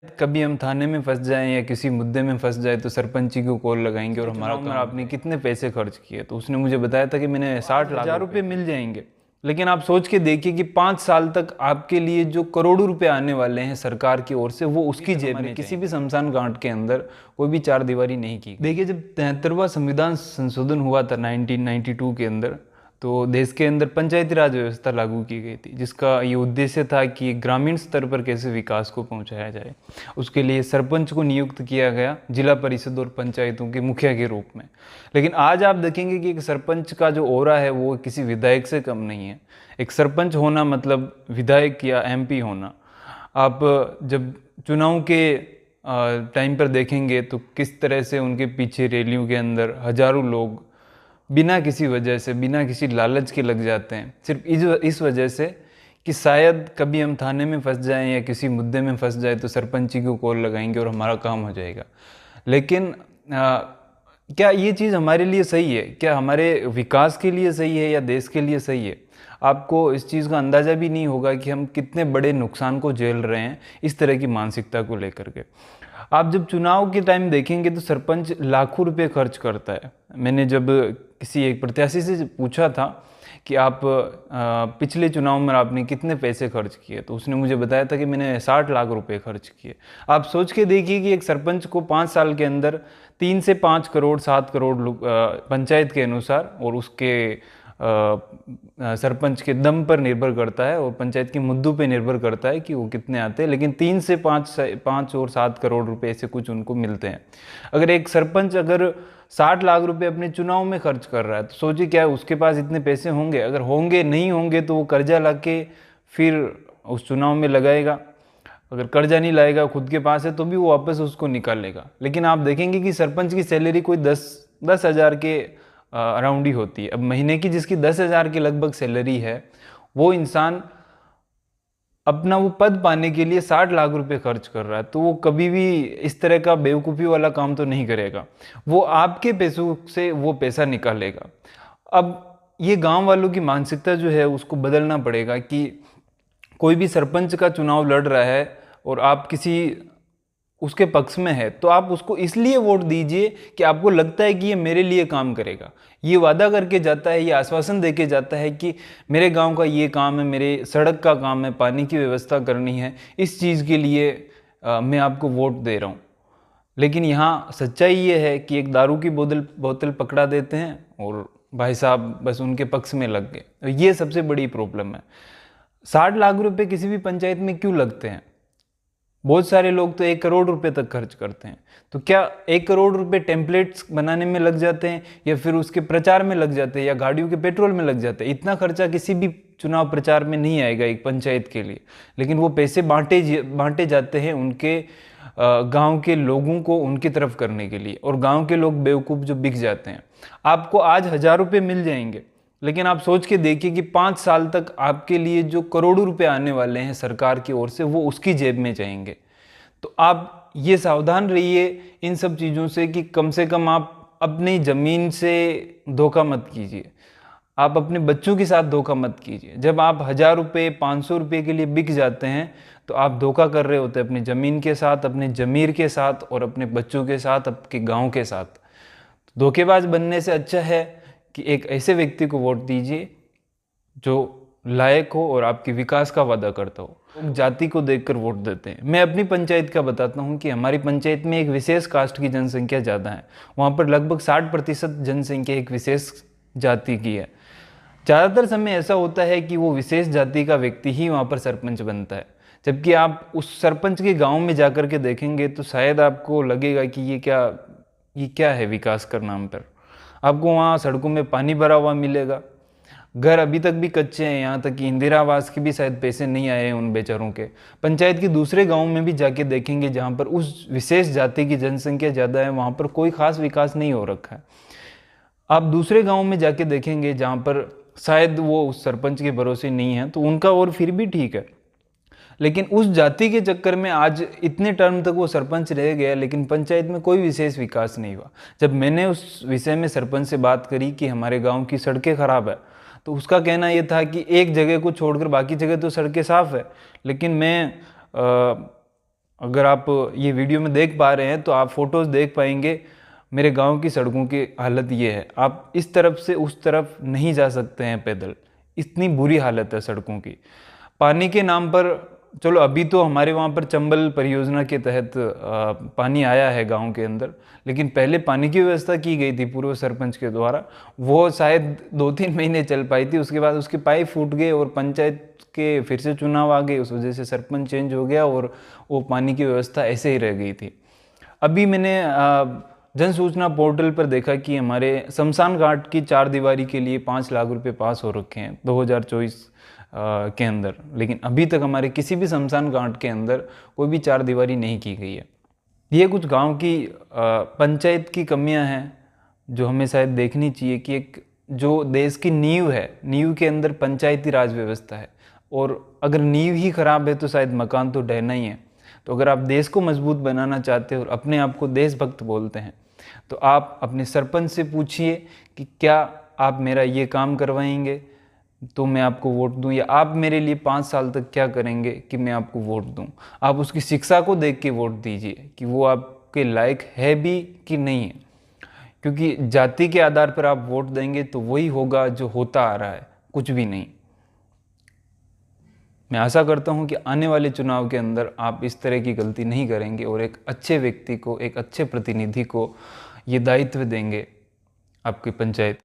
कभी हम थाने में फंस जाएं या किसी मुद्दे में फंस जाए तो सरपंच जी को कॉल लगाएंगे और हमारा काम आपने कितने पैसे खर्च किए, तो उसने मुझे बताया था कि मैंने 60 लाख रुपए मिल जाएंगे। लेकिन आप सोच के देखिए कि 5 साल तक आपके लिए जो करोड़ों रुपए आने वाले हैं सरकार की ओर से, वो उसकी जेब में किसी भी शमशान घाट के अंदर कोई भी चार दीवारी नहीं की। देखिए, जब 73वां संविधान संशोधन हुआ था 1992 के अंदर, तो देश के अंदर पंचायती राज व्यवस्था लागू की गई थी, जिसका ये उद्देश्य था कि ग्रामीण स्तर पर कैसे विकास को पहुंचाया जाए। उसके लिए सरपंच को नियुक्त किया गया जिला परिषद और पंचायतों के मुखिया के रूप में। लेकिन आज आप देखेंगे कि एक सरपंच का जो ऑरा है वो किसी विधायक से कम नहीं है। एक सरपंच होना मतलब विधायक या एमपी होना। आप जब चुनाव के टाइम पर देखेंगे तो किस तरह से उनके पीछे रैलियों के अंदर हजारों लोग बिना किसी वजह से, बिना किसी लालच के लग जाते हैं, सिर्फ इस वजह से कि शायद कभी हम थाने में फंस जाएं या किसी मुद्दे में फंस जाए तो सरपंच जी को कॉल लगाएंगे और हमारा काम हो जाएगा। लेकिन क्या ये चीज़ हमारे लिए सही है? क्या हमारे विकास के लिए सही है या देश के लिए सही है? आपको इस चीज़ का अंदाज़ा भी नहीं होगा कि हम कितने बड़े नुकसान को झेल रहे हैं इस तरह की मानसिकता को लेकर के। आप जब चुनाव के टाइम देखेंगे तो सरपंच लाखों रुपए खर्च करता है। मैंने जब किसी एक प्रत्याशी से पूछा था कि आप पिछले चुनाव में आपने कितने पैसे खर्च किए, तो उसने मुझे बताया था कि मैंने 60 लाख रुपए खर्च किए। आप सोच के देखिए कि एक सरपंच को 5 साल के अंदर 3 से 5 करोड़ 7 करोड़ पंचायत के अनुसार और उसके सरपंच के दम पर निर्भर करता है और पंचायत के मुद्दों पे निर्भर करता है कि वो कितने आते हैं, लेकिन 3 से 5 और 7 करोड़ रुपए से कुछ उनको मिलते हैं। अगर एक सरपंच अगर 60 लाख रुपए अपने चुनाव में खर्च कर रहा है तो सोचिए क्या उसके पास इतने पैसे होंगे? अगर होंगे, नहीं होंगे तो वो कर्जा ला के फिर उस चुनाव में लगाएगा। अगर कर्जा नहीं लाएगा, खुद के पास है, तो भी वो वापस उसको निकालेगा। लेकिन आप देखेंगे कि सरपंच की सैलरी कोई 10,000 के अराउंड ही होती है। अब महीने की जिसकी 10,000 के लगभग सैलरी है, वो इंसान अपना वो पद पाने के लिए 60 लाख रुपए खर्च कर रहा है, तो वो कभी भी इस तरह का बेवकूफ़ी वाला काम तो नहीं करेगा। वो आपके पैसों से वो पैसा निकालेगा। अब ये गांव वालों की मानसिकता जो है उसको बदलना पड़ेगा कि कोई भी सरपंच का चुनाव लड़ रहा है और आप किसी उसके पक्ष में है तो आप उसको इसलिए वोट दीजिए कि आपको लगता है कि ये मेरे लिए काम करेगा, ये वादा करके जाता है, ये आश्वासन देके जाता है कि मेरे गांव का ये काम है, मेरे सड़क का काम है, पानी की व्यवस्था करनी है, इस चीज़ के लिए मैं आपको वोट दे रहा हूँ। लेकिन यहाँ सच्चाई ये है कि एक दारू की बोतल पकड़ा देते हैं और भाई साहब बस उनके पक्ष में लग गए। तो ये सबसे बड़ी प्रॉब्लम है। 60 लाख रुपए किसी भी पंचायत में क्यों लगते हैं? बहुत सारे लोग तो 1 करोड़ रुपए तक खर्च करते हैं। तो क्या 1 करोड़ रुपए टेम्पलेट्स बनाने में लग जाते हैं या फिर उसके प्रचार में लग जाते हैं या गाड़ियों के पेट्रोल में लग जाते हैं? इतना खर्चा किसी भी चुनाव प्रचार में नहीं आएगा एक पंचायत के लिए। लेकिन वो पैसे बांटे जाते हैं उनके गांव के लोगों को उनकी तरफ करने के लिए, और गांव के लोग बेवकूफ़ जो बिक जाते हैं। आपको आज 1,000 रुपये मिल जाएंगे, लेकिन आप सोच के देखिए कि 5 साल तक आपके लिए जो करोड़ों रुपए आने वाले हैं सरकार की ओर से, वो उसकी जेब में जाएंगे। तो आप ये सावधान रहिए इन सब चीज़ों से कि कम से कम आप अपनी ज़मीन से धोखा मत कीजिए, आप अपने बच्चों के साथ धोखा मत कीजिए। जब आप 1,000 रुपये 500 रुपये के लिए बिक जाते हैं तो आप धोखा कर रहे होते हैं अपनी ज़मीन के साथ, अपने ज़मीर के साथ और अपने बच्चों के साथ, आपके गांव के साथ। तो धोखेबाज बनने से अच्छा है कि एक ऐसे व्यक्ति को वोट दीजिए जो लायक हो और आपके विकास का वादा करता हो। लोग जाति को देखकर वोट देते हैं। मैं अपनी पंचायत का बताता हूँ कि हमारी पंचायत में एक विशेष कास्ट की जनसंख्या ज़्यादा है। वहाँ पर लगभग 60% जनसंख्या एक विशेष जाति की है। ज़्यादातर समय ऐसा होता है कि वो विशेष जाति का व्यक्ति ही वहाँ पर सरपंच बनता है, जबकि आप उस सरपंच के गांव में जाकर के देखेंगे तो शायद आपको लगेगा कि ये क्या है विकास का नाम पर। आपको वहाँ सड़कों में पानी भरा हुआ मिलेगा, घर अभी तक भी कच्चे हैं, यहाँ तक कि इंदिरा आवास के भी शायद पैसे नहीं आए हैं उन बेचारों के। पंचायत के दूसरे गाँव में भी जाके देखेंगे जहाँ पर उस विशेष जाति की जनसंख्या ज़्यादा है, वहाँ पर कोई खास विकास नहीं हो रखा है। आप दूसरे गाँव में जाके देखेंगे जहाँ पर शायद वो उस सरपंच के भरोसे नहीं है, तो उनका और फिर भी ठीक है। लेकिन उस जाति के चक्कर में आज इतने टर्म तक वो सरपंच रह गया, लेकिन पंचायत में कोई विशेष विकास नहीं हुआ। जब मैंने उस विषय में सरपंच से बात करी कि हमारे गांव की सड़कें खराब है, तो उसका कहना ये था कि एक जगह को छोड़कर बाकी जगह तो सड़कें साफ है। लेकिन मैं अगर आप ये वीडियो में देख पा रहे हैं तो आप फोटोज़ देख पाएंगे। मेरे गांव की सड़कों की हालत ये है, आप इस तरफ से उस तरफ नहीं जा सकते हैं पैदल, इतनी बुरी हालत है सड़कों की। पानी के नाम पर, चलो अभी तो हमारे वहाँ पर चंबल परियोजना के तहत पानी आया है गांव के अंदर, लेकिन पहले पानी की व्यवस्था की गई थी पूर्व सरपंच के द्वारा, वो शायद 2-3 महीने चल पाई थी। उसके बाद उसके पाइप फूट गए और पंचायत के फिर से चुनाव आ गए, उस वजह से सरपंच चेंज हो गया और वो पानी की व्यवस्था ऐसे ही रह गई थी। अभी मैंने जन सूचना पोर्टल पर देखा कि हमारे शमशान घाट की 4 दीवारी के लिए 5 लाख रुपए पास हो रखे हैं 2024 के अंदर, लेकिन अभी तक हमारे किसी भी शमशान घाट के अंदर कोई भी 4 दीवारी नहीं की गई है। ये कुछ गांव की पंचायत की कमियां हैं जो हमें शायद देखनी चाहिए कि एक जो देश की नींव है, नींव के अंदर पंचायती राज व्यवस्था है, और अगर नींव ही खराब है तो शायद मकान तो ढहना ही है। तो अगर आप देश को मजबूत बनाना चाहते हो और अपने आप को देशभक्त बोलते हैं तो आप अपने सरपंच से पूछिए कि क्या आप मेरा ये काम करवाएंगे तो मैं आपको वोट दूं, या आप मेरे लिए 5 साल तक क्या करेंगे कि मैं आपको वोट दूं। आप उसकी शिक्षा को देख के वोट दीजिए कि वो आपके लायक है भी कि नहीं है, क्योंकि जाति के आधार पर आप वोट देंगे तो वही होगा जो होता आ रहा है, कुछ भी नहीं। मैं आशा करता हूं कि आने वाले चुनाव के अंदर आप इस तरह की गलती नहीं करेंगे और एक अच्छे व्यक्ति को, एक अच्छे प्रतिनिधि को ये दायित्व देंगे आपकी पंचायत।